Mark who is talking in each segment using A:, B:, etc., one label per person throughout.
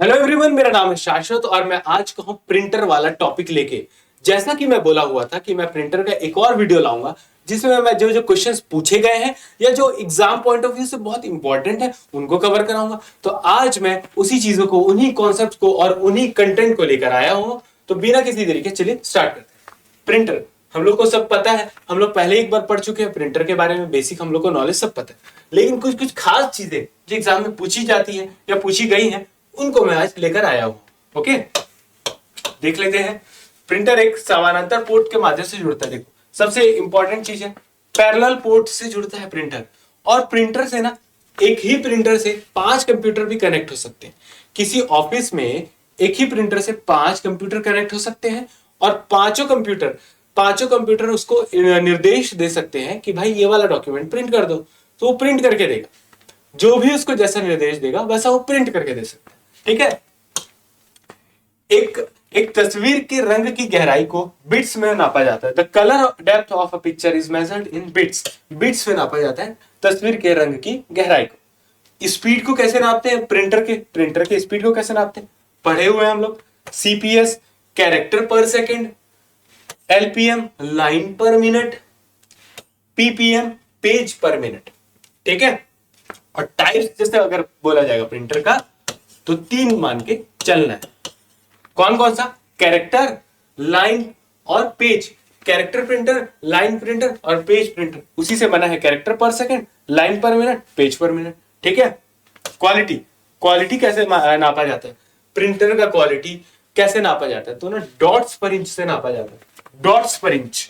A: Hello everyone, मेरा नाम है शाश्वत और मैं आज कहूं प्रिंटर वाला टॉपिक लेके। जैसा कि मैं बोला हुआ था कि मैं प्रिंटर का एक और वीडियो लाऊंगा जिसमें मैं जो जो क्वेश्चंस पूछे गए हैं या जो एग्जाम पॉइंट ऑफ व्यू से बहुत इंपॉर्टेंट है उनको कवर कराऊंगा। तो आज मैं उसी चीजों को, उन्हीं कॉन्सेप्ट को और उन्हीं कंटेंट को लेकर आया हूं। तो बिना किसी तरीके चलिए स्टार्ट करते हैं। प्रिंटर हम लोग को सब पता है, हम लोग पहले एक बार पढ़ चुके हैं प्रिंटर के बारे में, बेसिक हम लोग को नॉलेज सब पता है। लेकिन कुछ कुछ खास चीजें जो एग्जाम में पूछी जाती है या पूछी गई हैं उनको मैं आज लेकर आया हूं। ओके, देख लेते हैं। प्रिंटर एक समानांतर पोर्ट के माध्यम से जुड़ता है। देखो, सबसे इंपॉर्टेंट चीज है पैरेलल पोर्ट से जुड़ता है प्रिंटर। और प्रिंटर से ना, एक ही प्रिंटर से 5 कंप्यूटर भी कनेक्ट हो सकते हैं। किसी ऑफिस में एक ही प्रिंटर से 5 कंप्यूटर कनेक्ट हो सकते हैं और पांचों कंप्यूटर उसको निर्देश दे सकते हैं कि भाई ये वाला डॉक्यूमेंट प्रिंट कर दो, तो वो प्रिंट करके देगा। जो भी उसको जैसा निर्देश देगा वैसा वो प्रिंट करके दे सकता है। ठीक है। एक तस्वीर के रंग की गहराई को बिट्स में नापा जाता है। The colour depth of a picture is measured in bits. Bits में नापा जाता है तस्वीर के रंग की गहराई को। स्पीड को कैसे नापते हैं? प्रिंटर के स्पीड को कैसे नापते हैं पढ़े हुए हैं हम लोग। सीपीएस कैरेक्टर पर सेकेंड, एलपीएम लाइन पर मिनट, पीपीएम पेज पर मिनट। ठीक है। और टाइप्स जैसे अगर बोला जाएगा प्रिंटर का तो 3 मान के चलना है। कौन कौन सा? कैरेक्टर, लाइन और page. Character printer, line printer और पेज प्रिंटर, उसी से बना है कैरेक्टर पर सेकंड, लाइन पर मिनट, पेज पर मिनट। ठीक है। क्वालिटी कैसे नापा जाता है? प्रिंटर का क्वालिटी कैसे नापा जाता है? तो ना डॉट्स पर इंच से नापा जाता है। डॉट्स पर इंच,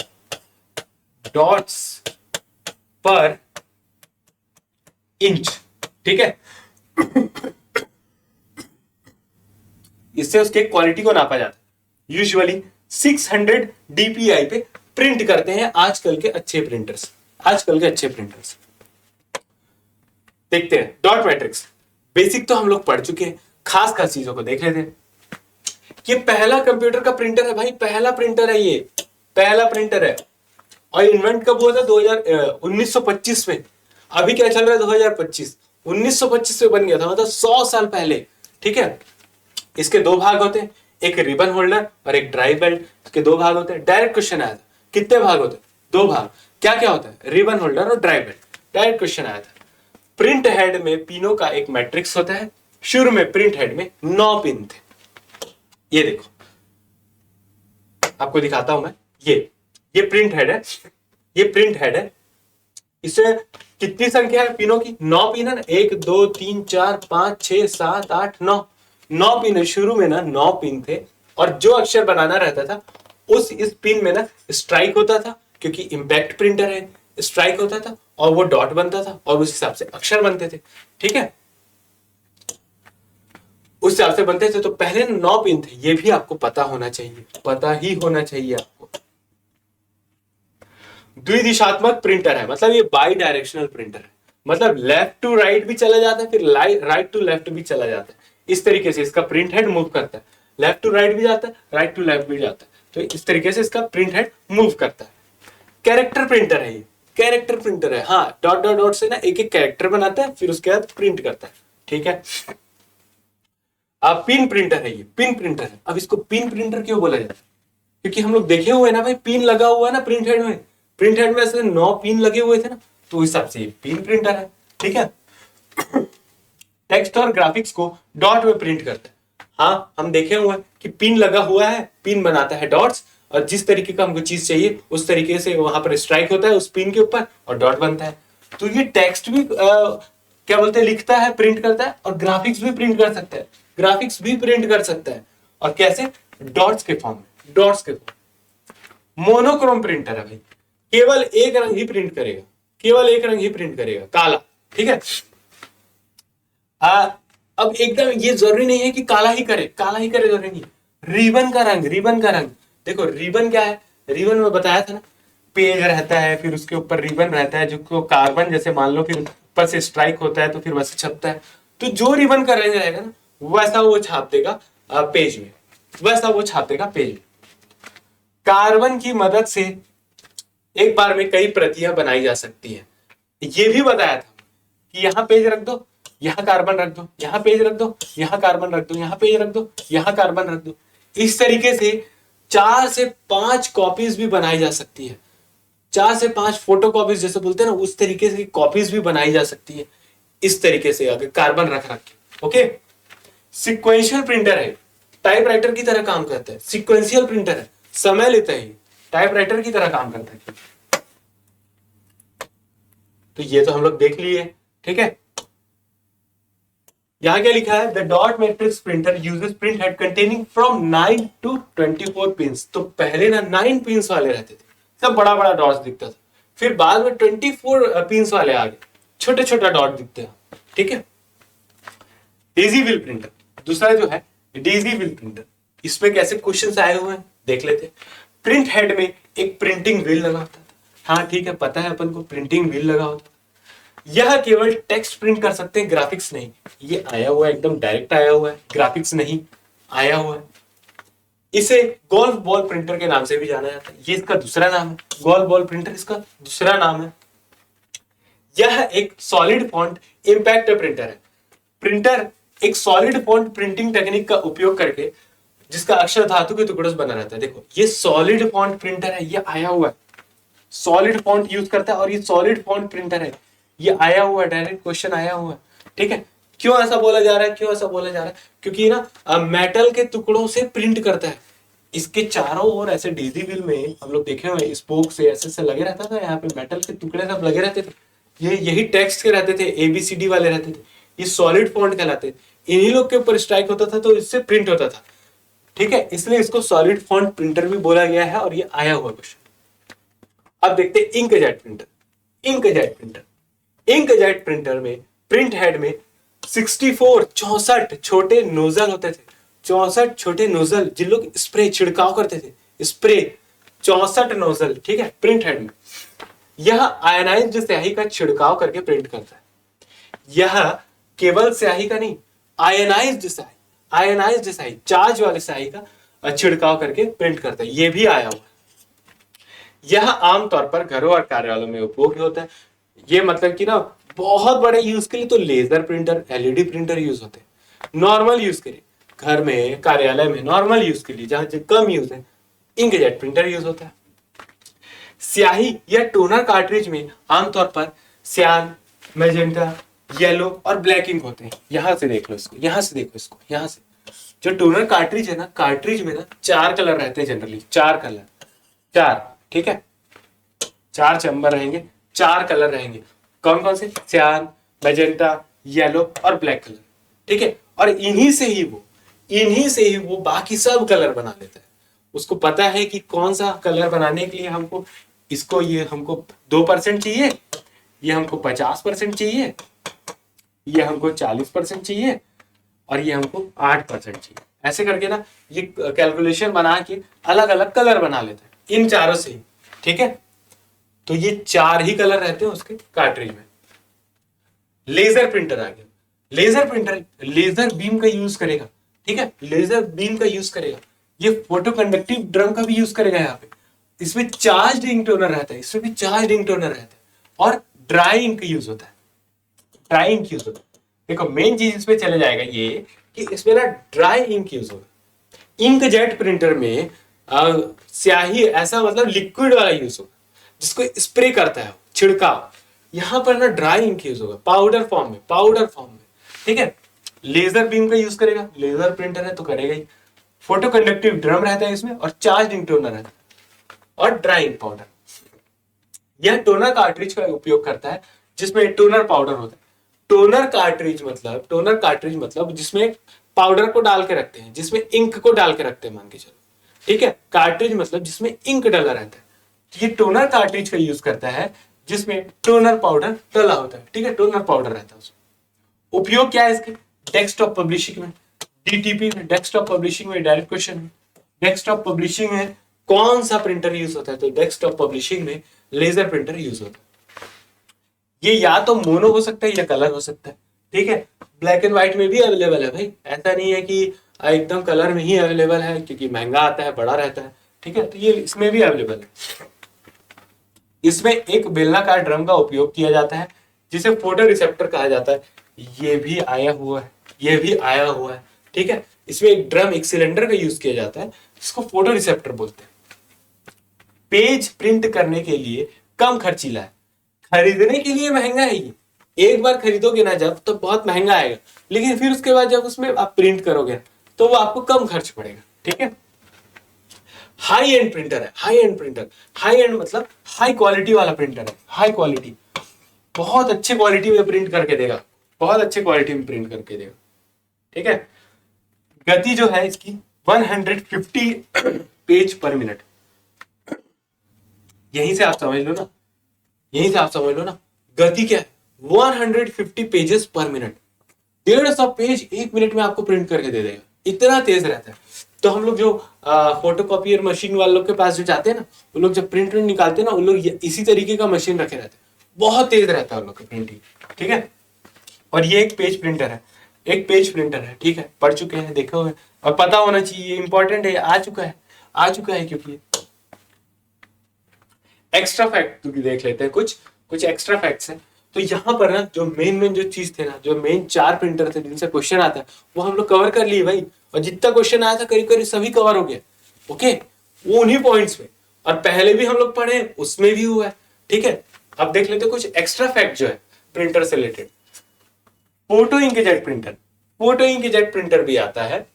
A: डॉट्स पर इंच। ठीक है। इससे उसके क्वालिटी को नापा जाता है। यूजुअली 600 डीपीआई पे प्रिंट करते हैं आजकल के अच्छे प्रिंटर्स। देखते हैं डॉट मैट्रिक्स। बेसिक तो हम लोग पढ़ चुके हैं, खास चीजों को देख लेते हैं। ये पहला कंप्यूटर का प्रिंटर है भाई, पहला प्रिंटर है, ये पहला प्रिंटर है। और इन्वेंट कब हुआ था? 1925 में। अभी क्या चल रहा है? 2025। 1925 में बन गया था, मतलब 100 साल पहले। ठीक है। इसके 2 भाग होते हैं, एक रिबन होल्डर और एक ड्राइव बेल्ट। इसके 2 भाग होते हैं। डायरेक्ट क्वेश्चन आया था, कितने भाग होते हैं? 2 भाग। क्या क्या होता है? रिबन होल्डर और ड्राइव बेल्ट। डायरेक्ट क्वेश्चन आया था। प्रिंट हेड में पिनों का एक मैट्रिक्स होता है। शुरू में प्रिंट हेड में 9 पिन थे। ये देखो, आपको दिखाता हूं मैं। ये प्रिंट हेड है, ये प्रिंट हेड है। इससे कितनी संख्या है पिनों की? 9 पिन है ना। 1 2 3 4 5 6 7 8 9। 9 पिन है। शुरू में ना 9 पिन थे और जो अक्षर बनाना रहता था इस पिन में ना स्ट्राइक होता था, क्योंकि इंपैक्ट प्रिंटर है, स्ट्राइक होता था और वो डॉट बनता था और उस हिसाब से अक्षर बनते थे। ठीक है। उस हिसाब से बनते थे। तो पहले 9 पिन थे, ये भी आपको पता होना चाहिए, पता ही होना चाहिए आपको। द्विदिशात्मक प्रिंटर है, मतलब ये बाई डायरेक्शनल प्रिंटर है, मतलब लेफ्ट टू राइट भी चला जाता है, फिर राइट टू लेफ्ट भी चला जाता है। इस तरीके से इसका प्रिंट हेड मूव करता है। लेफ्ट टू राइट भी जाता है, राइट टू लेफ्ट भी जाता है। तो इस तरीके से इसका प्रिंट हेड मूव करता है। कैरेक्टर प्रिंटर है ये, कैरेक्टर प्रिंटर है। हाँ, डॉट डॉट डॉट से ना एक एक कैरेक्टर बनाता है, फिर उसके बाद प्रिंट करता है। ठीक है। अब पिन प्रिंटर है, ये पिन प्रिंटर है। अब इसको पिन प्रिंटर क्यों बोला जाता है? क्योंकि हम लोग देखे हुए ना भाई, पिन लगा हुआ है ना प्रिंट हेड में। प्रिंट हेड में ऐसे 9 पिन लगे हुए थे ना, तो उस हिसाब से ये पिन प्रिंटर है। ठीक है। टेक्स्ट और ग्राफिक्स को डॉट में प्रिंट करता है। हाँ, हम देखे हुए हैं कि पिन लगा हुआ है, पिन बनाता है डॉट्स, और जिस तरीके का हमको चीज चाहिए उस तरीके से वहां पर स्ट्राइक होता है उस पिन के ऊपर और डॉट बनता है। तो ये टेक्स्ट भी क्या बोलते हैं, लिखता है, प्रिंट करता है, और ग्राफिक्स भी प्रिंट कर सकता है। ग्राफिक्स भी प्रिंट कर सकता है। और कैसे? डॉट्स के फॉर्म में, डॉट्स के फॉर्म। मोनोक्रोम प्रिंटर है भाई, केवल एक रंग ही प्रिंट करेगा, केवल एक रंग ही प्रिंट करेगा, काला। ठीक है। अब एकदम ये जरूरी नहीं है कि काला ही करे, काला ही करे जरूरी नहीं। रिबन का रंग, रिबन का रंग। देखो रिबन क्या है? रिबन में बताया था ना, पेज रहता है, फिर उसके ऊपर रिबन रहता है जो कार्बन जैसे मान लो, फिर ऊपर से स्ट्राइक होता है तो फिर वैसे छपता है। तो जो रिबन का रंग रहेगा ना वैसा वो छाप देगा पेज में, वैसा वो छाप देगा पेज में। कार्बन की मदद से एक बार में कई प्रतियां बनाई जा सकती है। ये भी बताया था कि यहां पेज रख दो, यहाँ कार्बन रख दो, यहाँ पेज रख दो, यहाँ कार्बन रख दो, यहाँ पेज रख दो, यहाँ कार्बन रख दो। इस तरीके से 4 से 5 कॉपीज भी बनाई जा सकती है। 4 से 5 फोटो कॉपीज जैसे बोलते हैं ना, उस तरीके से कॉपीज भी बनाई जा सकती है इस तरीके से, अगर कार्बन रख रख के। ओके, सिक्वेंशियल प्रिंटर है, टाइपराइटर की तरह काम करता है। सिक्वेंशियल प्रिंटर है, समय लेता है, टाइपराइटर की तरह काम करता है। तो ये तो हम लोग देख लिए, ठीक है। यहां क्या लिखा है, the dot matrix printer uses print head containing from 9 to 24 pins. तो पहले ना 9 पिंस वाले रहते थे, सब बड़ा बड़ा डॉट्स दिखता था। फिर बाद में 24 पिंस वाले आ गए, छोटे छोटा डॉट दिखते हैं, ठीक है। डेजी व्हील प्रिंटर दूसरा जो है, डेजी व्हील प्रिंटर। इसमें कैसे क्वेश्चंस आए हुए हैं देख लेते। प्रिंट हेड में एक प्रिंटिंग व्हील लगा होता था, हाँ ठीक है, पता है अपन को प्रिंटिंग व्हील लगा होता था। यह केवल टेक्स्ट प्रिंट कर सकते हैं, ग्राफिक्स नहीं। ये आया हुआ है, एकदम डायरेक्ट आया हुआ है, ग्राफिक्स नहीं आया हुआ है। इसे गोल्फ बॉल प्रिंटर के नाम से भी जाना जाता है, ये इसका दूसरा नाम है। गोल्फ बॉल प्रिंटर इसका दूसरा नाम है। यह एक सॉलिड फॉन्ट इंपैक्ट प्रिंटर है। प्रिंटर एक सॉलिड फॉन्ट प्रिंटिंग टेक्निक का उपयोग करके, जिसका अक्षर धातु के टुकड़ों से बना रहता है। देखो ये सॉलिड फॉन्ट प्रिंटर है, ये आया हुआ है, सॉलिड फॉन्ट यूज करता है और ये सॉलिड फॉन्ट प्रिंटर है, ये आया हुआ है, डायरेक्ट क्वेश्चन आया हुआ है, ठीक है। क्यों ऐसा बोला जा रहा है, क्यों ऐसा बोला जा रहा है, क्योंकि ना मेटल के टुकड़ों से प्रिंट करता है। इसके चारों ओर ऐसे डेजी व्हील में हम लोग देखे हुए स्पोक से ऐसे लगे रहता था, यहाँ पे मेटल के टुकड़े सब लगे रहते थे। ये यही टेक्स्ट के रहते थे, ABCD वाले रहते थे, ये सॉलिड फॉन्ट कहलाते थे। इन्हीं लोग के ऊपर स्ट्राइक होता था तो इससे प्रिंट होता था, ठीक है। इसलिए इसको सॉलिड फॉन्ट प्रिंटर भी बोला गया है और ये आया हुआ क्वेश्चन। अब देखते हैं inkjet printer. Inkjet printer, inkjet printer में प्रिंट हेड में 64 छोटे नोजल होते थे। 64 छोटे नोजल, जिन लोग स्प्रे छिड़काव करते थे, स्प्रे 64 नोजल, ठीक है, प्रिंट हेड में। यह आयनाइज्ड स्याही का छिड़काव करके प्रिंट करता है। यह केवल स्याही का नहीं, आयनाइज्ड स्याही, आयनाइज्ड स्याही, चार्ज वाले स्याही का छिड़काव करके प्रिंट करता है, यह भी आया हुआ है। यह आमतौर पर घरों और कार्यालयों में उपयोगी होता है। ये मतलब कि ना बहुत बड़े यूज के लिए तो laser printer, LED printer use होते हैं। नॉर्मल यूज के लिए घर में, कार्यालय में, नॉर्मल यूज के लिए जहां कम यूज है, इंकजेट प्रिंटर यूज होता है। स्याही या टोनर कार्ट्रिज में आमतौर पर सियान, मैजेंटा, येलो और ब्लैक इंक होते हैं। यहां से देख लो इसको, यहां से देखो इसको, यहां से। जो टोनर कार्ट्रिज है ना, कार्ट्रिज में ना 4 कलर रहते हैं जनरली, 4 कलर, 4, ठीक है, 4 चैम्बर रहेंगे, 4 कलर रहेंगे। कौन कौन से? सियान, मैजेंटा, येलो और ब्लैक कलर, ठीक है। और इन्हीं से ही वो बाकी सब कलर बना लेता है। उसको पता है कि कौन सा कलर बनाने के लिए हमको इसको, ये हमको 2% चाहिए, ये हमको 50% चाहिए, ये हमको 40% चाहिए और ये हमको 8% चाहिए। ऐसे करके ना ये कैलकुलेशन बना के अलग अलग कलर बना लेता है इन चारों से ही, ठीक है। तो ये 4 ही कलर रहते हैं उसके कार्ट्रिज में। लेजर प्रिंटर आ गया। लेजर प्रिंटर लेजर बीम का यूज करेगा, ठीक है, लेजर बीम का यूज करेगा। ये फोटो कंडक्टिव ड्रम का भी यूज करेगा। यहाँ पे इसमें चार्ज इंक टोनर रहता है, इसमें भी चार्ज इंक टोनर रहता है और ड्राई इंक यूज होता है, ड्राई इंक यूज होता है। देखो मेन चीज इसमें चले जाएगा ये कि इसमें ना ड्राई इंक यूज होगा। इंकजेट प्रिंटर में स्याही ऐसा मतलब लिक्विड वाला यूज होगा जिसको स्प्रे करता है, छिड़काव। यहां पर ना ड्राई इंक यूज होगा, पाउडर फॉर्म में, ठीक है। लेजर बीम का यूज करेगा, लेजर प्रिंटर है तो करेगा ही। फोटो कंडक्टिव ड्रम रहता है इसमें और चार्ज इंक टोनर रहता है और ड्राई इंक पाउडर। यह टोनर कार्ट्रिज का उपयोग करता है जिसमें टोनर पाउडर होता है। टोनर कार्ट्रिज मतलब जिसमें पाउडर को डाल के रखते हैं, जिसमें इंक को डाल के रखते हैं, मान के चलो, ठीक है। कार्ट्रिज मतलब जिसमें इंक डला रहता है। ये टोनर कार्ट्रिज का यूज करता है जिसमें टोनर पाउडर डला होता है, ठीक है, टोनर पाउडर रहता है उसमें। उपयोग क्या है इसके? डेस्कटॉप पब्लिशिंग में, DTP में, डेस्कटॉप पब्लिशिंग में, डायरेक्ट क्वेश्चन में। डेस्कटॉप पब्लिशिंग में कौन सा प्रिंटर यूज होता है? तो डेस्कटॉप पब्लिशिंग में लेजर प्रिंटर यूज होता है। ये या तो मोनो हो सकता है या कलर हो सकता है, ठीक है। ब्लैक एंड व्हाइट में भी अवेलेबल है भाई, ऐसा नहीं है कि एकदम कलर में ही अवेलेबल है, क्योंकि महंगा आता है, बड़ा रहता है, ठीक है। तो ये इसमें भी अवेलेबल है। इसमें एक बेलनाकार ड्रम का उपयोग किया जाता है जिसे फोटो रिसेप्टर कहा जाता है। ये भी आया हुआ है, ये भी आया हुआ है, ठीक है। इसमें एक ड्रम, एक सिलेंडर का यूज किया जाता है, जिसको फोटो रिसेप्टर बोलते हैं। पेज प्रिंट करने के लिए कम खर्चीला है, खरीदने के लिए महंगा है ये। एक बार खरीदोगे ना जब, तो बहुत महंगा आएगा, लेकिन फिर उसके बाद जब उसमें आप प्रिंट करोगे तो वो आपको कम खर्च पड़ेगा, ठीक है। हाई एंड प्रिंटर है, high and printer, high and मतलब हाई क्वालिटी वाला प्रिंटर है, हाई क्वालिटी, बहुत अच्छे क्वालिटी में प्रिंट करके देगा, बहुत अच्छे क्वालिटी में प्रिंट करके देगा, ठीक है। गति जो है इसकी 150 पेज पर मिनट, यहीं से आप समझ लो ना, यहीं से आप समझ लो ना, गति क्या है, 150 पेजेस पर मिनट, 150 पेज एक मिनट में आपको प्रिंट करके दे देगा, इतना तेज रहता है। तो हम लोग जो फोटोकॉपियर मशीन वाले लोग के पास जो जाते हैं ना, वो लोग जब प्रिंट निकालते हैं ना, उन लोग इसी तरीके का मशीन रखे रहते हैं, बहुत तेज रहता है उन लोग का प्रिंटिंग, ठीक है। और ये एक पेज प्रिंटर है, एक पेज प्रिंटर है, ठीक है। पढ़ चुके हैं, देखा हुआ है, और पता होना चाहिए, इंपॉर्टेंट है, आ चुका है क्योंकि एक्स्ट्रा फैक्ट देख लेते हैं, कुछ एक्स्ट्रा फैक्ट्स हैं। तो यहाँ पर ना जो मेन जो चीज थे ना, जो मेन 4 प्रिंटर थे जिनसे क्वेश्चन आता है, वो हम लोग कवर कर लिए भाई, और जितना क्वेश्चन आया था करीब करीब सभी कवर हो गया, ओके, वो उन्हीं पॉइंट्स पे, और पहले भी हम लोग पढ़े उसमें भी हुआ है, ठीक है। अब देख लेते हैं कुछ एक्स्ट्रा फैक्ट जो है प्रिंटर से related. Photo inkjet printer, photo inkjet printer भी आता है।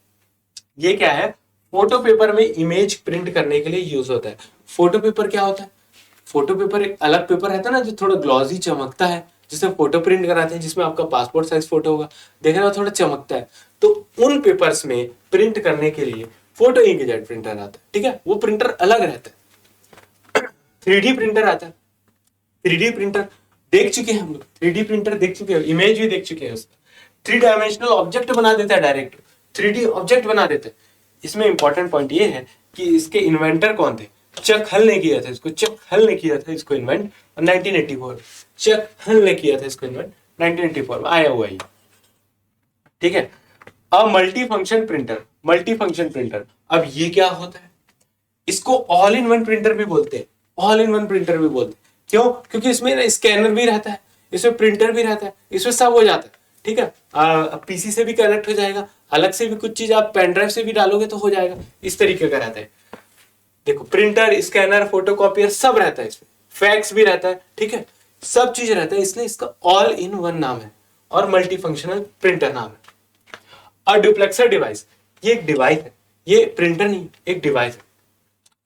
A: ये क्या है, फोटो पेपर में इमेज प्रिंट करने के लिए यूज होता है। फोटो पेपर क्या होता है, फोटो पेपर एक अलग पेपर रहता है ना, जो थोड़ा ग्लॉसी चमकता है, जिससे फोटो प्रिंट कराते हैं, जिसमें आपका पासपोर्ट साइज फोटो होगा, देखना थोड़ा चमकता है, तो उन पेपर्स में प्रिंट करने के लिए फोटो इंकजेट प्रिंटर आता है, ठीक है। वो प्रिंटर अलग रहता है। 3D प्रिंटर आता है, 3D प्रिंटर देख चुके हैं हम लोग, 3D प्रिंटर देख चुके हैं, इमेज भी देख चुके हैं उसका, 3 डायमेंशनल ऑब्जेक्ट बना देता है, डायरेक्ट 3D ऑब्जेक्ट बना देते हैं। इसमें इंपॉर्टेंट पॉइंट ये है कि इसके इन्वेंटर कौन थे, चक हल ने किया था इसको, चक हल ने किया था इसको इन्वेंट 1984, चक हल ने किया था इसको इन्वेंट 1984 में, आया हुआ है, ठीक है। अब multi function printer, multi function printer, अब ये क्या होता है, इसको ऑल इन वन प्रिंटर भी बोलते हैं, ऑल इन वन प्रिंटर भी बोलते हैं। क्यों, क्योंकि इसमें स्कैनर भी रहता है, इसमें प्रिंटर भी रहता है, इसमें सब हो जाता है, ठीक है। पीसी से भी कनेक्ट हो जाएगा, अलग से भी कुछ चीज आप पेन ड्राइव से भी डालोगे तो हो जाएगा, इस तरीके का रहता है। देखो प्रिंटर, स्कैनर, फोटोकॉपियर सब रहता है इसमें, फैक्स भी रहता है, ठीक है, सब चीज रहता है, इसलिए इसका ऑल इन वन नाम है और मल्टी फंक्शनल प्रिंटर नाम है। और डुप्लेक्सर डिवाइस, ये एक डिवाइस है, ये प्रिंटर नहीं, एक डिवाइस है,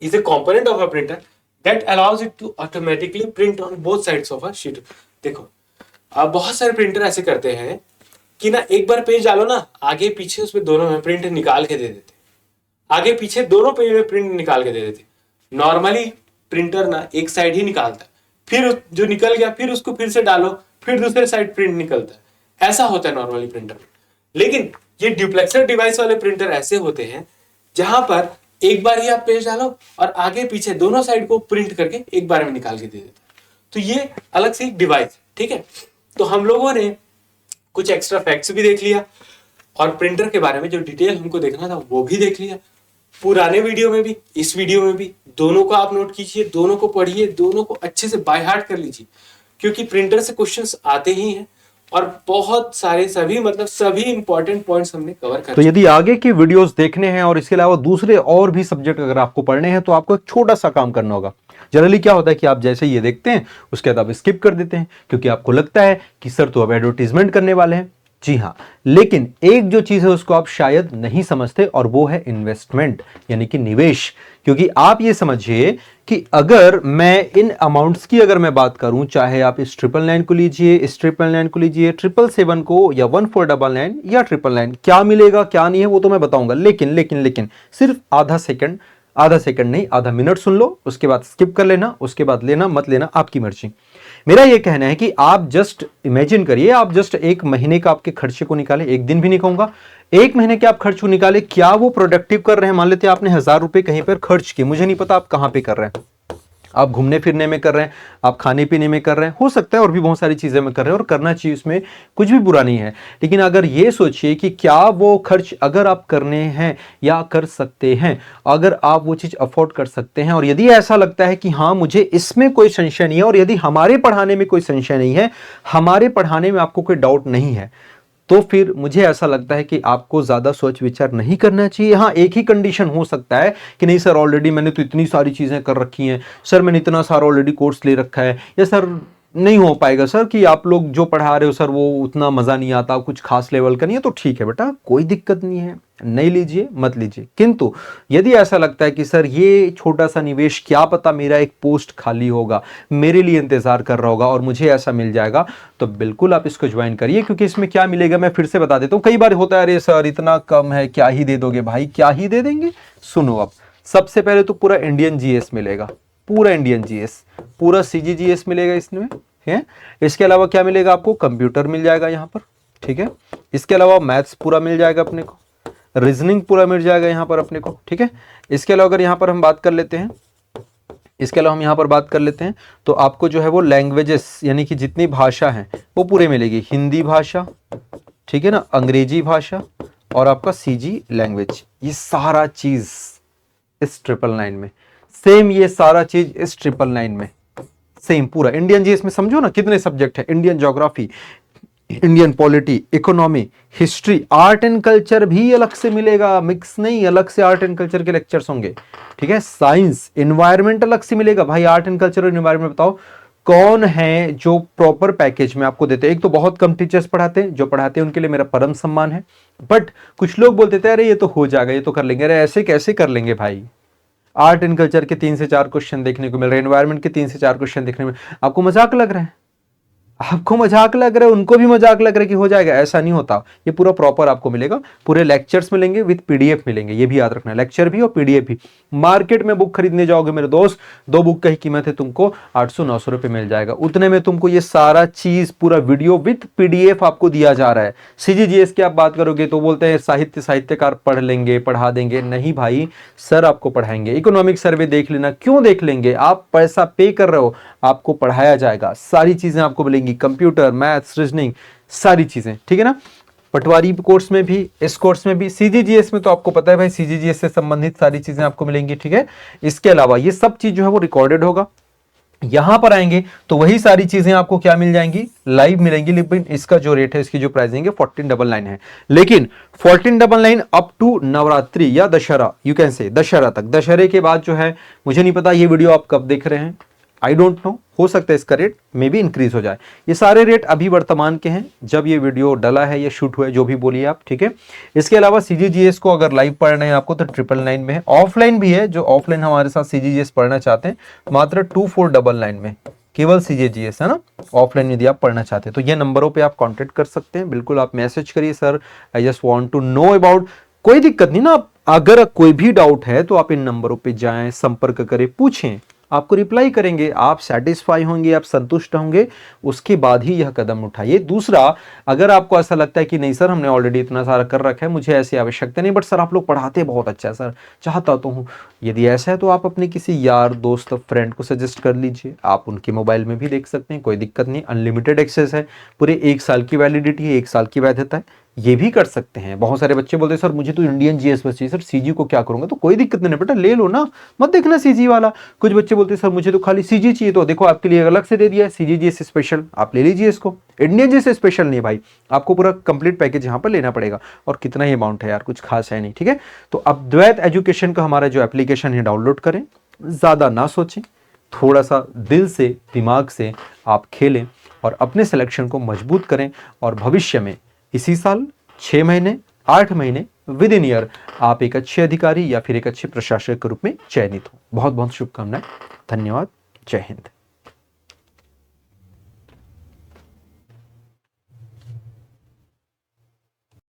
A: is a component of a printer that allows it to automatically print on both sides of a sheet. देखो अब बहुत सारे प्रिंटर ऐसे करते हैं कि ना एक बार पेज डालो ना, आगे पीछे उसमें दोनों में प्रिंट निकाल के दे देते, आगे पीछे दोनों पेज में प्रिंट निकाल के दे देते। नॉर्मली प्रिंटर ना एक साइड ही निकालता है, फिर जो निकल गया फिर उसको फिर से डालो, फिर दूसरे साइड प्रिंट निकलता है, ऐसा होता है नॉर्मली प्रिंटर में। लेकिन ये डुप्लेक्सर डिवाइस वाले प्रिंटर ऐसे होते हैं जहां पर एक बार ही आप पेज डालो और आगे पीछे दोनों साइड को प्रिंट करके एक बार में निकाल के दे देता है। तो ये अलग से एक डिवाइस, ठीक है। तो हम लोगों ने कुछ एक्स्ट्रा फैक्ट्स भी देख लिया और प्रिंटर के बारे में जो डिटेल हमको देखना था वो भी देख लिया, पुराने वीडियो में भी इस वीडियो में भी, दोनों को आप नोट कीजिए, दोनों को पढ़िए, दोनों को अच्छे से बाय हार्ट कर लीजिए, क्योंकि प्रिंटर से क्वेश्चंस आते ही हैं और बहुत सारे सभी इंपॉर्टेंट पॉइंट्स हमने कवर कर।
B: तो यदि आगे के वीडियोस देखने हैं और इसके अलावा दूसरे और भी सब्जेक्ट अगर आपको पढ़ने हैं तो आपको एक छोटा सा काम करना होगा। जनरली क्या होता है कि आप जैसे ये देखते हैं उसके बाद आप स्किप कर देते हैं क्योंकि आपको लगता है कि सर तो अब एडवर्टीजमेंट करने वाले हैं। जी हां, लेकिन एक जो चीज है उसको आप शायद नहीं समझते और वो है इन्वेस्टमेंट, यानी कि निवेश। क्योंकि आप ये समझिए कि अगर मैं इन अमाउंट्स की अगर मैं बात करूं, चाहे आप इस 999 को लीजिए, इस 999 को लीजिए, 777 को या 1499 या 999, क्या मिलेगा क्या नहीं है वो तो मैं बताऊंगा। लेकिन सिर्फ आधा सेकंड नहीं, आधा मिनट सुन लो, उसके बाद स्किप कर लेना, उसके बाद लेना मत लेना आपकी मर्जी। मेरा यह कहना है कि आप जस्ट इमेजिन करिए, आप जस्ट एक महीने का आपके खर्चे को निकालें, एक दिन भी नहीं कहूंगा, एक महीने के आप खर्च को निकाले, क्या वो प्रोडक्टिव कर रहे हैं। मान लेते हैं आपने 1000 रुपए कहीं पर खर्च किए, मुझे नहीं पता आप कहां पे कर रहे हैं, आप घूमने फिरने में कर रहे हैं, आप खाने पीने में कर रहे हैं, हो सकता है और भी बहुत सारी चीज़ें में कर रहे हैं और करना चाहिए, उसमें कुछ भी बुरा नहीं है। लेकिन अगर ये सोचिए कि क्या वो खर्च अगर आप करने हैं या कर सकते हैं, अगर आप वो चीज़ अफोर्ड कर सकते हैं, और यदि ऐसा लगता है कि हाँ मुझे इसमें कोई संशय नहीं है, और यदि हमारे पढ़ाने में कोई संशय नहीं है, हमारे पढ़ाने में आपको कोई डाउट नहीं है, तो फिर मुझे ऐसा लगता है कि आपको ज़्यादा सोच विचार नहीं करना चाहिए। हाँ, एक ही कंडीशन हो सकता है कि नहीं सर ऑलरेडी मैंने तो इतनी सारी चीज़ें कर रखी हैं, सर मैंने इतना सारा ऑलरेडी कोर्स ले रखा है, या सर नहीं हो पाएगा सर कि आप लोग जो पढ़ा रहे हो सर वो उतना मज़ा नहीं आता, कुछ खास लेवल का नहीं है, तो ठीक है बेटा, कोई दिक्कत नहीं है, नहीं लीजिए, मत लीजिए। किंतु यदि ऐसा लगता है कि सर ये छोटा सा निवेश, क्या पता मेरा एक पोस्ट खाली होगा, मेरे लिए इंतजार कर रहा होगा और मुझे ऐसा मिल जाएगा, तो बिल्कुल आप इसको ज्वाइन करिए। क्योंकि इसमें क्या मिलेगा मैं फिर से बता देता हूँ। कई बार होता है अरे सर इतना कम है, क्या ही दे दोगे भाई, क्या ही दे देंगे। सुनो, अब सबसे पहले तो पूरा इंडियन जीएस मिलेगा, पूरा इंडियन जीएस, पूरा सीजीजीएस मिलेगा इसमें है। इसके अलावा क्या मिलेगा आपको, कंप्यूटर मिल जाएगा यहाँ पर, ठीक है। इसके अलावा मैथ्स पूरा मिल जाएगा अपने को, रीजनिंग पूरा मिल जाएगा यहाँ पर अपने को, ठीक है। इसके अलावा अगर यहाँ पर हम बात कर लेते हैं, इसके अलावा हम यहाँ पर बात कर लेते हैं तो आपको जो है वो लैंग्वेजेस यानी कि जितनी भाषा हैं वो पूरे मिलेगी। हिंदी भाषा, ठीक है ना, अंग्रेजी भाषा और आपका सीजी लैंग्वेज, ये सारा चीज इस 999 में सेम, ये सारा चीज इस 999 में सेम पूरा। इंडियन जीएस में समझो ना कितने सब्जेक्ट है, Indian geography, Indian polity, economy, history, art and culture भी अलग से मिलेगा, मिक्स नहीं, अलग से आर्ट एंड कल्चर के लेक्चर्स होंगे, ठीक है। साइंस, एनवायरमेंट अलग से मिलेगा। भाई आर्ट एंड कल्चर और एनवायरमेंट बताओ कौन है जो प्रॉपर पैकेज में आपको देते हैं। एक तो बहुत कम टीचर्स पढ़ाते हैं, जो पढ़ाते हैं उनके लिए मेरा परम सम्मान है, बट कुछ लोग बोलते थे अरे ये तो हो जाएगा, ये तो कर लेंगे। अरे ऐसे कैसे कर लेंगे भाई, आर्ट एंड कल्चर के 3 से 4 क्वेश्चन देखने को मिल रहे हैं, एनवायरमेंट के 3 से 4 क्वेश्चन देखने में, आपको मजाक लग रहा है, आपको मजाक लग रहा है, उनको भी मजाक लग रहा है कि हो जाएगा, ऐसा नहीं होता। ये पूरा प्रॉपर आपको मिलेगा, पूरे लेक्चर्स मिलेंगे विद पीडीएफ मिलेंगे, ये भी याद रखना, लेक्चर भी और पीडीएफ भी। मार्केट में बुक खरीदने जाओगे मेरे दोस्त, 2 बुक का ही कीमत है तुमको 800-900 रुपए मिल जाएगा, उतने में तुमको ये सारा चीज पूरा वीडियो विद पीडीएफ आपको दिया जा रहा है। सीजीजीएस की आप बात करोगे तो बोलते हैं साहित्यकार पढ़ लेंगे, पढ़ा देंगे, नहीं भाई, सर आपको पढ़ाएंगे। इकोनॉमिक सर्वे देख लेना, क्यों देख लेंगे, आप पैसा पे कर रहे हो, आपको पढ़ाया जाएगा, सारी चीजें आपको मिलेंगी, कंप्यूटर, मैथ्स, रीजनिंग, सारी चीजें, ठीक है ना। पटवारी कोर्स में भी, इस कोर्स में भी, सीजीजीएस में तो आपको पता है भाई सीजीजीएस से संबंधित सारी चीजें आपको मिलेंगी, ठीक है। इसके अलावा ये सब चीज जो है वो रिकॉर्डेड होगा, यहां पर आएंगे तो वही सारी चीजें आपको क्या मिल जाएंगी, लाइव मिलेंगी। लेकिन इसका जो रेट है, इसकी जो प्राइसिंग है 1499 है, लेकिन 1499 अप टू नवरात्रि या Dussehra, you can say Dussehra तक। दशहरे के बाद जो है मुझे नहीं पता ये वीडियो आप कब देख रहे हैं, आई डोंट नो, हो सकता है इसका रेट मे बी इंक्रीज हो जाए। ये सारे रेट अभी वर्तमान के हैं, जब ये वीडियो डला है या शूट हुआ है, जो भी बोलिए आप, ठीक है। इसके अलावा सीजीजीएस को अगर लाइव पढ़ना है आपको तो 999 में है, ऑफलाइन भी है, जो ऑफलाइन हमारे साथ सीजीजीएस पढ़ना चाहते हैं मात्र 2499 में, केवल सीजीजीएस है ना। ऑफलाइन यदि आप पढ़ना चाहते हैं तो ये नंबरों पर आप कॉन्टेक्ट कर सकते हैं, बिल्कुल आप मैसेज करिए, sir I just want to know about, कोई दिक्कत नहीं ना। अगर कोई भी डाउट है तो आप इन नंबरों पर जाएं, संपर्क करें, पूछें, आपको रिप्लाई करेंगे, आप सेटिस्फाई होंगे, आप संतुष्ट होंगे, उसके बाद ही यह कदम उठाइए। दूसरा, अगर आपको ऐसा लगता है कि नहीं सर हमने ऑलरेडी इतना सारा कर रखा है, मुझे ऐसी आवश्यकता नहीं, बट सर आप लोग पढ़ाते बहुत अच्छा है सर, चाहता तो हूँ, यदि ऐसा है तो आप अपने किसी यार दोस्त फ्रेंड को सजेस्ट कर लीजिए, आप उनके मोबाइल में भी देख सकते हैं, कोई दिक्कत नहीं, अनलिमिटेड एक्सेस है, पूरे 1 साल की वैलिडिटी है, 1 साल की वैधता है, ये भी कर सकते हैं। बहुत सारे बच्चे बोलते हैं सर मुझे तो इंडियन जीएस बस चाहिए, सर सीजी को क्या करूंगा, तो कोई दिक्कत नहीं बेटा, ले लो ना, मत देखना सीजी वाला। कुछ बच्चे बोलते हैं सर मुझे तो खाली सीजी चाहिए, तो देखो आपके लिए अलग से दे दिया है सीजी जीएस स्पेशल, आप ले लीजिए इसको। इंडियन जीएस स्पेशल नहीं भाई, आपको पूरा कंप्लीट पैकेज यहाँ पर लेना पड़ेगा, और कितना ही अमाउंट है यार, कुछ खास है नहीं, ठीक है। तो अब द्वैत एजुकेशन का हमारा जो एप्लीकेशन है डाउनलोड करें, ज्यादा ना सोचें, थोड़ा सा दिल से दिमाग से आप खेलें और अपने सिलेक्शन को मजबूत करें, और भविष्य में इसी साल 6 महीने 8 महीने विद इन ईयर आप एक अच्छे अधिकारी या फिर एक अच्छे प्रशासक के रूप में चयनित हो। बहुत बहुत शुभकामनाएं, धन्यवाद, जय हिंद।